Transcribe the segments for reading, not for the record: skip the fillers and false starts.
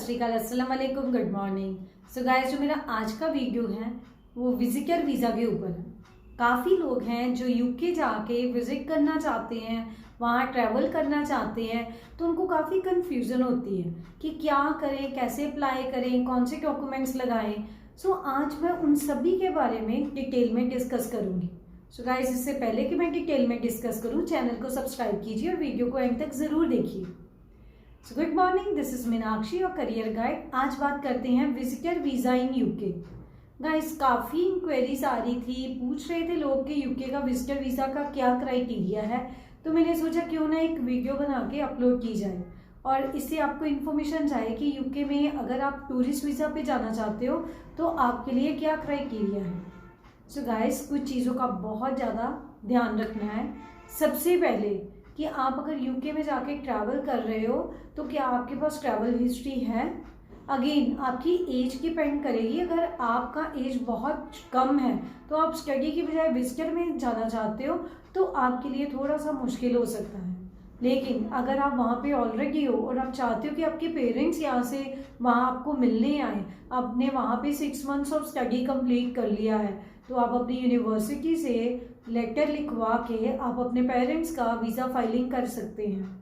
श्री अकाल, अस्सलाम वालेकुम, गुड मॉर्निंग। सो गाइस, जो मेरा आज का वीडियो है वो विजिटर वीज़ा के ऊपर है। काफ़ी लोग हैं जो यूके जाके विजिट करना चाहते हैं, वहाँ ट्रैवल करना चाहते हैं, तो उनको काफ़ी कन्फ्यूज़न होती है कि क्या करें, कैसे अप्लाई करें, कौन से डॉक्यूमेंट्स लगाएं। सो आज मैं उन सभी के बारे में डिटेल में डिस्कस करूँगी। सो गाइस, इससे पहले कि मैं डिटेल में डिस्कस करूँ, चैनल को सब्सक्राइब कीजिए और वीडियो को एंड तक ज़रूर देखिए। So good morning, this is Meenakshi और करियर गाइड। आज बात करते हैं visitor visa in UK. Guys, काफ़ी इंक्वायरीज आ रही थी, पूछ रहे थे लोग कि यूके का विजिटर वीज़ा का क्या क्राइटेरिया है, तो मैंने सोचा क्यों ना एक वीडियो बना के अपलोड की जाए और इससे आपको इन्फॉर्मेशन जाए कि यूके में अगर आप टूरिस्ट वीज़ा पे जाना चाहते हो तो आपके लिए क्या क्राइटेरिया है। सो गाइस, कुछ चीज़ों का बहुत ज़्यादा ध्यान रखना है। सबसे पहले कि आप अगर यूके में जाके ट्रैवल कर रहे हो तो क्या आपके पास ट्रैवल हिस्ट्री है। अगेन, आपकी एज डिपेंड करेगी। अगर आपका एज बहुत कम है तो आप स्टडी की बजाय विजिटर में जाना चाहते हो तो आपके लिए थोड़ा सा मुश्किल हो सकता है। लेकिन अगर आप वहाँ पे ऑलरेडी हो और आप चाहते हो कि आपके पेरेंट्स यहाँ से वहाँ आपको मिलने आए, आपने वहाँ पे 6 मंथ्स ऑफ स्टडी कंप्लीट कर लिया है, तो आप अपनी यूनिवर्सिटी से लेटर लिखवा के आप अपने पेरेंट्स का वीज़ा फाइलिंग कर सकते हैं।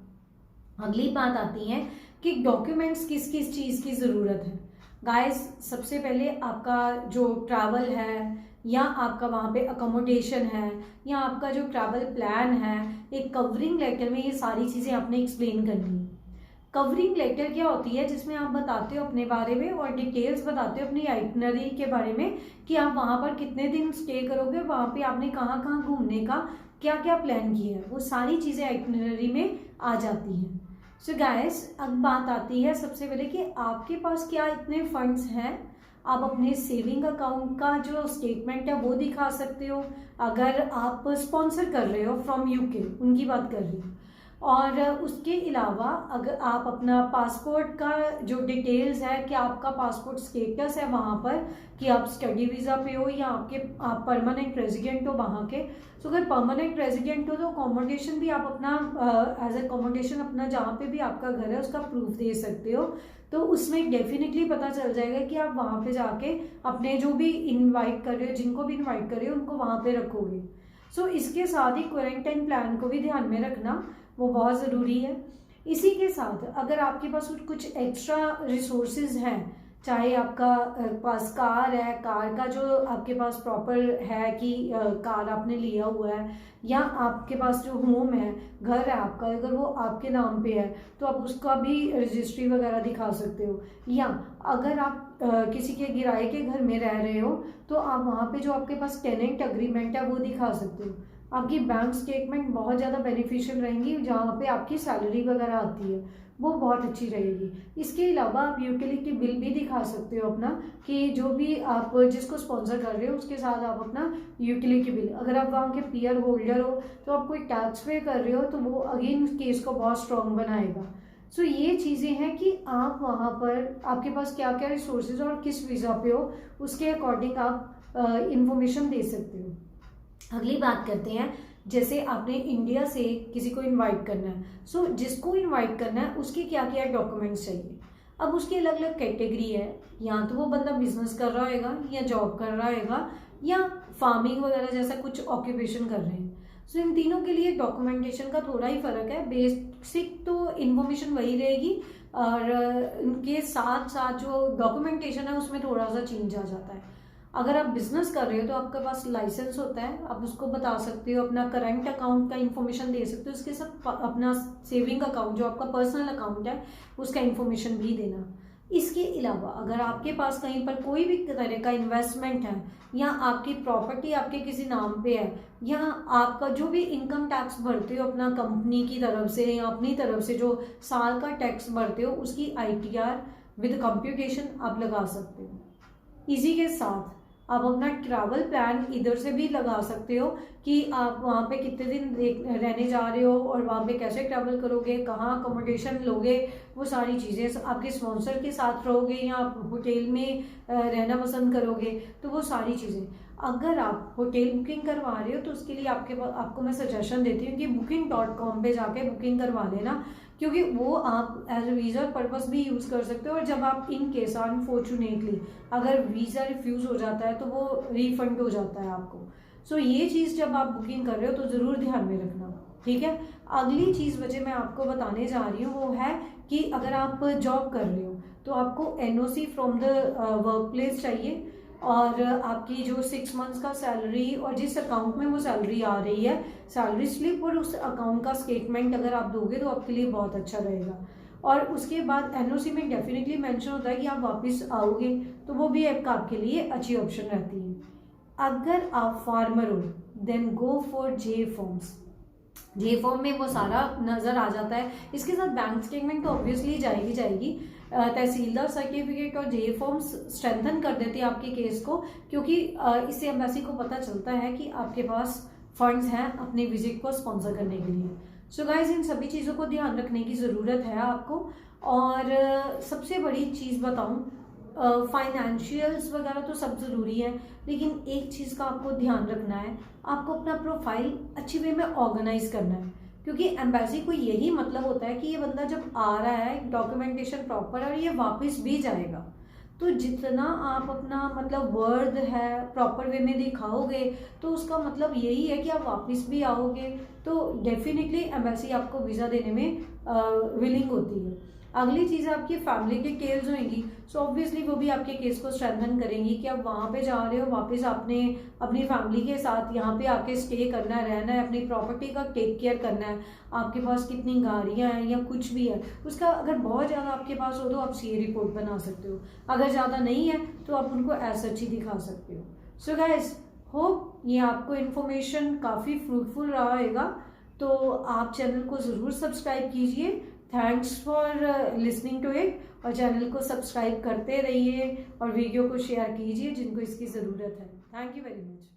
अगली बात आती है कि डॉक्यूमेंट्स किस किस चीज़ की ज़रूरत है। गाइस, सबसे पहले आपका जो ट्रैवल है या आपका वहाँ पे अकोमोडेशन है या आपका जो ट्रैवल प्लान है, एक कवरिंग लेटर में ये सारी चीज़ें आपने एक्सप्लेन करनी है। कवरिंग लेटर क्या होती है, जिसमें आप बताते हो अपने बारे में और डिटेल्स बताते हो अपनी आइटनरी के बारे में कि आप वहाँ पर कितने दिन स्टे करोगे, वहाँ पे आपने कहाँ कहाँ घूमने का क्या क्या प्लान किया है, वो सारी चीज़ें आइटनरी में आ जाती हैं। सो गाइस, अब बात आती है सबसे पहले कि आपके पास क्या इतने फंड्स हैं। आप अपने सेविंग अकाउंट का जो स्टेटमेंट है वो दिखा सकते हो अगर आप स्पॉन्सर कर रहे हो फ्रॉम यूके, उनकी बात कर रही हूँ। और उसके अलावा अगर आप अपना पासपोर्ट का जो डिटेल्स है कि आपका पासपोर्ट स्टेटस है वहाँ पर कि आप स्टडी वीज़ा पे हो या आप परमानेंट रेजिडेंट हो वहाँ के। तो अगर परमानेंट रेजिडेंट हो तो अकोमोडेशन भी आप अपना एज अकोमोडेशन अपना जहाँ पे भी आपका घर है उसका प्रूफ दे सकते हो। तो उसमें डेफिनेटली पता चल जाएगा कि आप वहाँ पे जाके अपने जो भी इनवाइट कर रहे हो, जिनको भी इनवाइट कर रहे हो, उनको वहाँ पे रखोगे। सो इसके साथ ही क्वारंटाइन प्लान को भी ध्यान में रखना, वो बहुत ज़रूरी है। इसी के साथ अगर आपके पास कुछ एक्स्ट्रा रिसोर्सेज हैं, चाहे आपका पास कार है, कार का जो आपके पास प्रॉपर है कि कार आपने लिया हुआ है, या आपके पास जो होम है, घर है आपका, अगर वो आपके नाम पे है तो आप उसका भी रजिस्ट्री वगैरह दिखा सकते हो। या अगर आप किसी के किराए के घर में रह रहे हो तो आप वहाँ पे जो आपके पास टेनेंट अग्रीमेंट है वो दिखा सकते हो। आपकी बैंक स्टेटमेंट बहुत ज़्यादा बेनिफिशियल रहेंगी, जहाँ पे आपकी सैलरी वगैरह आती है वो बहुत अच्छी रहेगी। इसके अलावा आप यूटिलिटी बिल भी दिखा सकते हो अपना कि जो भी आप जिसको स्पॉन्सर कर रहे हो उसके साथ आप अपना यूटिलिटी बिल, अगर आप वहाँ के पीआर होल्डर हो तो आप कोई टैक्स पे कर रहे हो तो वो अगेन केस को बहुत स्ट्रॉन्ग बनाएगा। सो ये चीज़ें हैं कि आप वहाँ पर आपके पास क्या क्या रिसोर्सेज और किस वीज़ा पे हो उसके अकॉर्डिंग आप इंफॉर्मेशन दे सकते हो। अगली बात करते हैं, जैसे आपने इंडिया से किसी को इनवाइट करना है, सो जिसको इनवाइट करना है उसके क्या क्या डॉक्यूमेंट्स चाहिए। अब उसकी अलग अलग कैटेगरी है, या तो वो बंदा बिजनेस कर रहा होगा या जॉब कर रहा होगा या फार्मिंग वगैरह जैसा कुछ ऑक्यूपेशन कर रहे हैं। सो इन तीनों के लिए डॉक्यूमेंटेशन का थोड़ा ही फर्क है। बेसिक तो इन्फॉर्मेशन वही रहेगी और इनके साथ साथ जो डॉक्यूमेंटेशन है उसमें थोड़ा सा चेंज आ जाता है। अगर आप बिजनेस कर रहे हो तो आपके पास लाइसेंस होता है, आप उसको बता सकते हो, अपना करंट अकाउंट का इंफॉर्मेशन दे सकते हो, उसके साथ अपना सेविंग अकाउंट जो आपका पर्सनल अकाउंट है उसका इंफॉर्मेशन भी देना। इसके अलावा अगर आपके पास कहीं पर कोई भी तरह का इन्वेस्टमेंट है या आपकी प्रॉपर्टी आपके किसी नाम पे है या आपका जो भी इनकम टैक्स भरते हो अपना कंपनी की तरफ से या अपनी तरफ से जो साल का टैक्स भरते हो उसकी ITR विद कंप्यूटेशन आप लगा सकते हो। इसी के साथ आप अपना ट्रैवल प्लान इधर से भी लगा सकते हो कि आप वहाँ पे कितने दिन रहने जा रहे हो और वहाँ पे कैसे ट्रैवल करोगे, कहाँ अकोमोडेशन लोगे, वो सारी चीज़ें, आपके स्पॉन्सर के साथ रहोगे या आप होटल में रहना पसंद करोगे, तो वो सारी चीज़ें। अगर आप होटल बुकिंग करवा रहे हो तो उसके लिए आपको मैं सजेशन देती हूँ कि booking.com पे जाके बुकिंग करवा लेना, क्योंकि वो आप एज ए वीज़ा पर्पस भी यूज़ कर सकते हो। और जब आप इन केस अनफॉर्चुनेटली अगर वीज़ा रिफ्यूज़ हो जाता है तो वो रिफंड हो जाता है आपको। सो ये चीज़ जब आप बुकिंग कर रहे हो तो ज़रूर ध्यान में रखना, ठीक है। अगली चीज़ वजह मैं आपको बताने जा रही हूँ वो है कि अगर आप जॉब कर रहे हो तो आपको NOC from the work place चाहिए, और आपकी जो 6 मंथ्स का सैलरी और जिस अकाउंट में वो सैलरी आ रही है, सैलरी स्लिप और उस अकाउंट का स्टेटमेंट अगर आप दोगे तो आपके लिए बहुत अच्छा रहेगा। और उसके बाद NOC में डेफिनेटली मेंशन होता है कि आप वापस आओगे, तो वो भी एक आपके लिए अच्छी ऑप्शन रहती है। अगर आप फार्मर हो then go for J forms. J form में वो सारा नज़र आ जाता है। इसके साथ बैंक स्टेटमेंट तो ऑब्वियसली जाएगी। तहसीलदार सर्टिफिकेट और J फॉर्म्स स्ट्रेंथन कर देती है आपके केस को, क्योंकि इससे एम्बेसी को पता चलता है कि आपके पास फंड्स हैं अपने विजिट को स्पॉन्सर करने के लिए। सो गाइज, इन सभी चीज़ों को ध्यान रखने की ज़रूरत है आपको। और सबसे बड़ी चीज़ बताऊं, फाइनेंशियल्स वगैरह तो सब ज़रूरी है, लेकिन एक चीज़ का आपको ध्यान रखना है, आपको अपना प्रोफाइल अच्छी वे में ऑर्गेनाइज करना है। क्योंकि एम्बेसी को यही मतलब होता है कि ये बंदा जब आ रहा है डॉक्यूमेंटेशन प्रॉपर है और ये वापस भी जाएगा, तो जितना आप अपना मतलब वर्ड है प्रॉपर वे में दिखाओगे तो उसका मतलब यही है कि आप वापस भी आओगे, तो डेफिनेटली एम्बेसी आपको वीज़ा देने में विलिंग होती है। अगली चीज़ आपकी फैमिली के केस होंगी, सो ऑब्वियसली वो भी आपके केस को स्ट्रेंथन करेंगी कि आप वहाँ पे जा रहे हो, वापस आपने अपनी फैमिली के साथ यहाँ पे आके स्टे करना है, रहना है, अपनी प्रॉपर्टी का टेक केयर करना है। आपके पास कितनी गाड़ियाँ हैं या कुछ भी है उसका अगर बहुत ज़्यादा आपके पास हो तो आप CA रिपोर्ट बना सकते हो, अगर ज़्यादा नहीं है तो आप उनको ऐसा अच्छी दिखा सकते हो। सो गाइस, होप ये आपको इन्फॉर्मेशन काफ़ी फ्रूटफुल रहा होगा, तो आप चैनल को ज़रूर सब्सक्राइब कीजिए। Thanks for listening to it, और चैनल को सब्सक्राइब करते रहिए और वीडियो को शेयर कीजिए जिनको इसकी ज़रूरत है। Thank you very much.